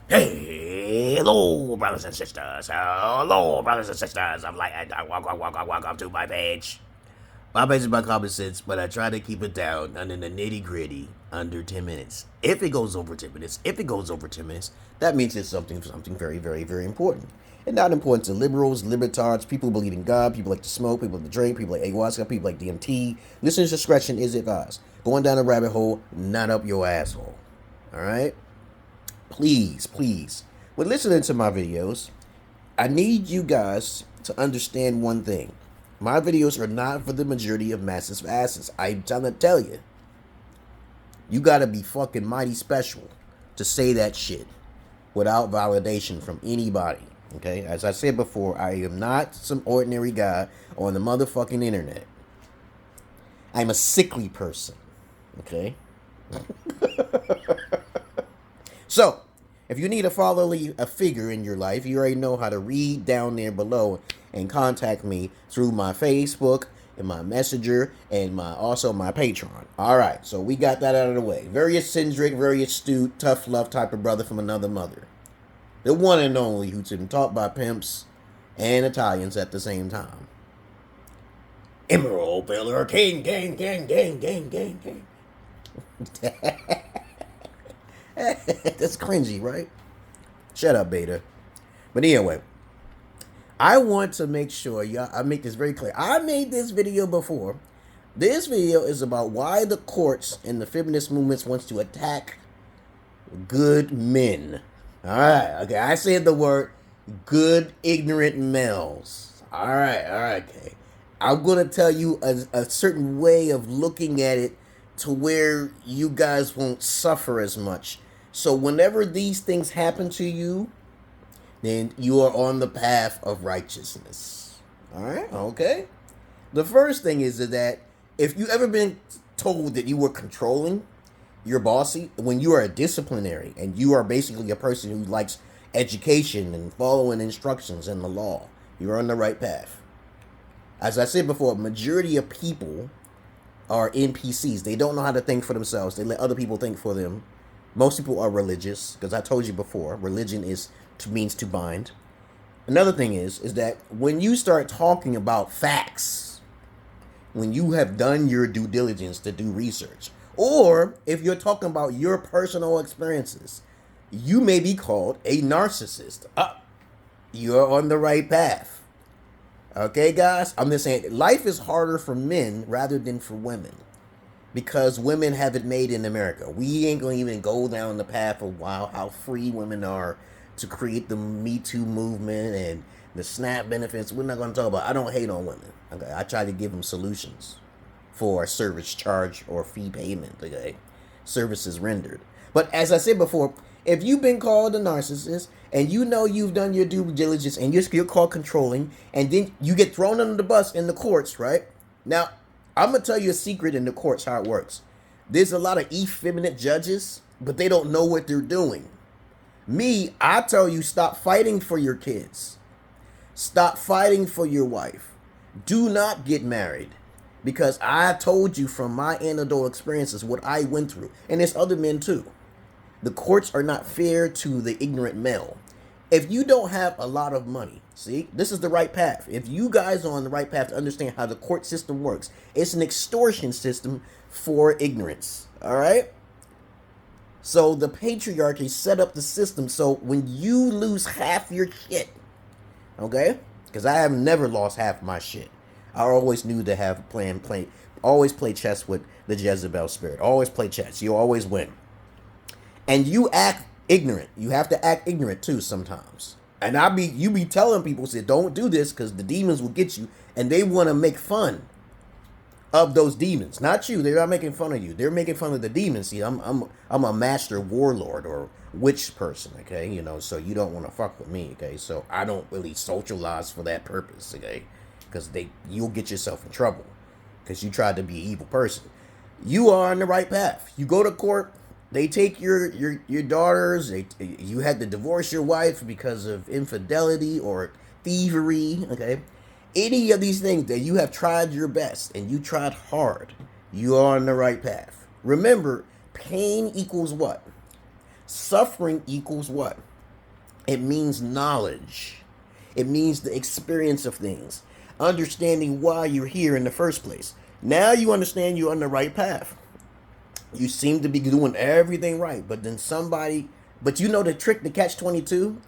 Hey, hello, brothers and sisters. Hello, brothers and sisters. I'm like, welcome to my page. My page is about common sense, but I try to keep it down under the nitty gritty, under 10 minutes. If it goes over 10 minutes, that means it's something very, very, very important. And not important to liberals, libertards, people who believe in God, people like to smoke, people like to drink, people like ayahuasca, people like DMT. Listener's discretion is advised. Going down a rabbit hole, not up your asshole. All right? Please, when listening to my videos, I need you guys to understand one thing. My videos are not for the majority of massive asses. I'm trying to tell you. You gotta be fucking mighty special to say that shit without validation from anybody. Okay? As I said before, I am not some ordinary guy on the motherfucking internet. I'm a sickly person. Okay? So, if you need to follow a figure in your life, you already know how to read down there below and contact me through my Facebook and my Messenger and also my Patreon. Alright, so we got that out of the way. Very eccentric, very astute, tough love type of brother from another mother. The one and only who's been taught by pimps and Italians at the same time. Emerald Pillar King, gang. That's cringy, right? Shut up, beta. But anyway, I want to make sure I make this very clear. I made this video before. This video is about why the courts and the feminist movements wants to attack good men. All right, okay. I said the word good ignorant males. All right, okay. I'm gonna tell you a certain way of looking at it to where you guys won't suffer as much. So whenever these things happen to you, then you are on the path of righteousness. All right? Okay? The first thing is that if you ever been told that you were controlling your bossy, when you are a disciplinary and you are basically a person who likes education and following instructions and the law, you're on the right path. As I said before, majority of people are NPCs. They don't know how to think for themselves. They let other people think for them. Most people are religious, because I told you before, religion means to bind. Another thing is that when you start talking about facts, when you have done your due diligence to do research, or if you're talking about your personal experiences, you may be called a narcissist. You're on the right path. Okay, guys? I'm just saying, life is harder for men rather than for women. Because women have it made in America. We ain't going to even go down the path of how free women are to create the Me Too movement and the SNAP benefits. We're not going to talk about. I don't hate on women. Okay? I try to give them solutions for service charge or fee payment. Okay? Services rendered. But as I said before, if you've been called a narcissist and you know you've done your due diligence and you're called controlling, and then you get thrown under the bus in the courts, right? Now, I'm going to tell you a secret in the courts how it works. There's a lot of effeminate judges, but they don't know what they're doing. Me, I tell you, stop fighting for your kids. Stop fighting for your wife. Do not get married. Because I told you from my anecdotal experiences what I went through. And there's other men too. The courts are not fair to the ignorant male. If you don't have a lot of money, see, this is the right path. If you guys are on the right path to understand how the court system works, it's an extortion system for ignorance. All right? So the patriarchy set up the system so when you lose half your shit, okay? Because I have never lost half my shit. I always knew to have a plan, always play chess with the Jezebel spirit. Always play chess. You always win. And you act ignorant. You have to act ignorant too sometimes. And you be telling people, say, don't do this because the demons will get you. And they want to make fun of those demons. Not you. They're not making fun of you. They're making fun of the demons. See, I'm a master warlord or witch person, okay? You know, so you don't want to fuck with me, okay? So I don't really socialize for that purpose, okay? Because you'll get yourself in trouble because you tried to be an evil person. You are on the right path. You go to court. They take your daughters. You had to divorce your wife because of infidelity or thievery, okay? Any of these things that you have tried your best and you tried hard, you are on the right path. Remember, pain equals what? Suffering equals what? It means knowledge. It means the experience of things. Understanding why you're here in the first place. Now you understand you're on the right path. You seem to be doing everything right, but then but you know the trick to catch 22?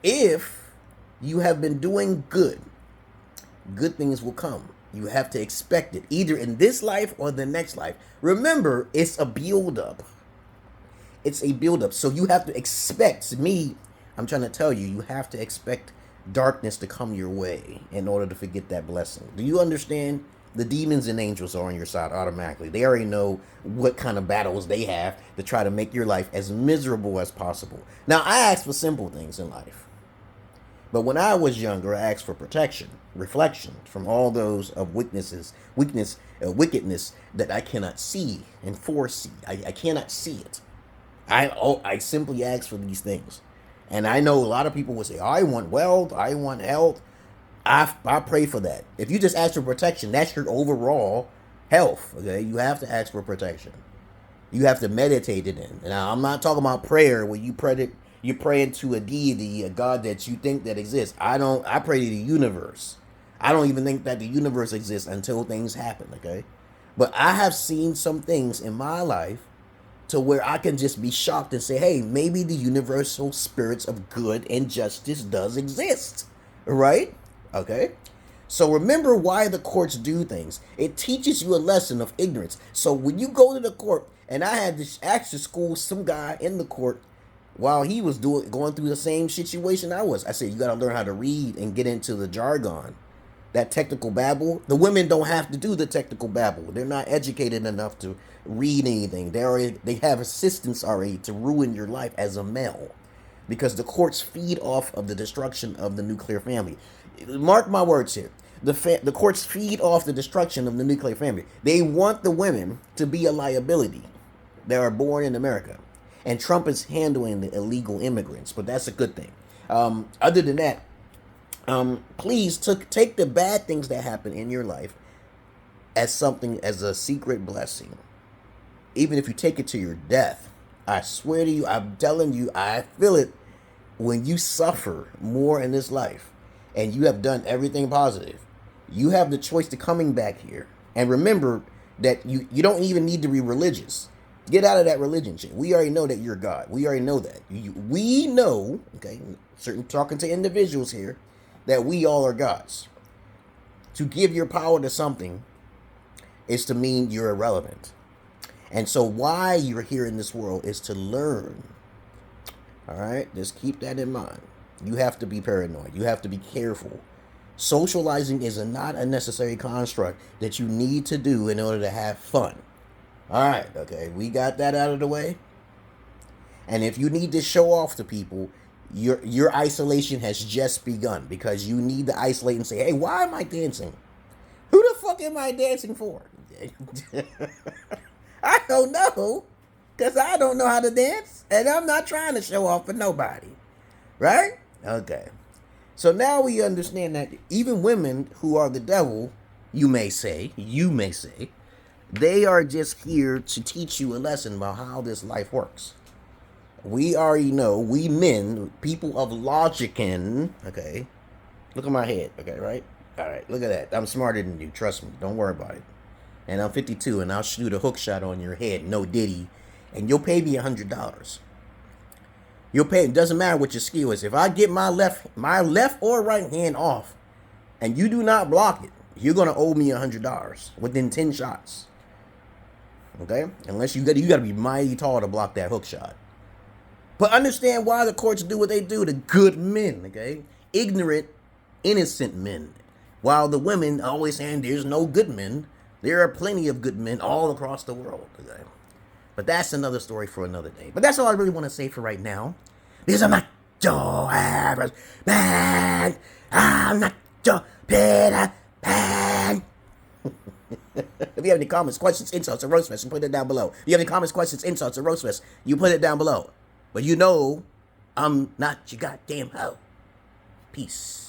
If you have been doing good things will come. You have to expect it, either in this life or the next life. Remember, it's a build-up. It's a build-up. So you have to expect, I'm trying to tell you, you have to expect darkness to come your way in order to forget that blessing. Do you understand? The demons and angels are on your side automatically. They already know what kind of battles they have to try to make your life as miserable as possible. Now, I ask for simple things in life. But when I was younger, I asked for protection, reflection from all those of wickedness that I cannot see and foresee. I cannot see it. I simply ask for these things. And I know a lot of people will say, I want wealth, I want health. I pray for that. If you just ask for protection, that's your overall health. Okay, you have to ask for protection. You have to meditate it in. Now, I'm not talking about prayer where you pray to a deity, a God that you think that exists. I pray to the universe. I don't even think that the universe exists until things happen. Okay, but I have seen some things in my life to where I can just be shocked and say, hey, maybe the universal spirits of good and justice does exist, right? Okay, so remember why the courts do things. It teaches you a lesson of ignorance. So when you go to the court, and I had to actually school some guy in the court while he was going through the same situation I was. I said, you got to learn how to read and get into the jargon, that technical babble. The women don't have to do the technical babble. They're not educated enough to read anything. They have assistants already to ruin your life as a male, because the courts feed off of the destruction of the nuclear family. Mark my words here. The courts feed off the destruction of the nuclear family. They want the women to be a liability that are born in America. And Trump is handling the illegal immigrants, but that's a good thing. Other than that, please take the bad things that happen in your life as a secret blessing. Even if you take it to your death, I swear to you, I'm telling you, I feel it when you suffer more in this life and you have done everything positive. You have the choice to coming back here. And remember that you don't even need to be religious. Get out of that religion shit. We already know that you're God. We already know that. We know, okay, talking to individuals here, that we all are gods. To give your power to something is to mean you're irrelevant. And so why you're here in this world is to learn. All right? Just keep that in mind. You have to be paranoid. You have to be careful. Socializing is not a necessary construct that you need to do in order to have fun. All right, okay, we got that out of the way. And if you need to show off to people, your isolation has just begun, because you need to isolate and say, hey, why am I dancing? Who the fuck am I dancing for? I don't know, because I don't know how to dance, and I'm not trying to show off for nobody, right? Okay, so now we understand that even women who are the devil, you may say, they are just here to teach you a lesson about how this life works. We already know, we men, people of logic, okay, look at my head, okay, right? All right, look at that. I'm smarter than you, trust me, don't worry about it. And I'm 52, and I'll shoot a hook shot on your head, no diddy, and you'll pay me $100. You'll pay, it doesn't matter what your skill is. If I get my left or right hand off, and you do not block it, you're going to owe me $100 within 10 shots. Okay? Unless you got to be mighty tall to block that hook shot. But understand why the courts do what they do to good men, okay? Ignorant, innocent men. While the women are always saying there's no good men, there are plenty of good men all across the world, okay? But that's another story for another day. But that's all I really want to say for right now. Because I'm not your average man. I'm not your Peter Pan. If you have any comments, questions, insults, or roast fest, you put it down below. If you have any comments, questions, insults, or roast fest, you put it down below. But you know, I'm not your goddamn hoe. Peace.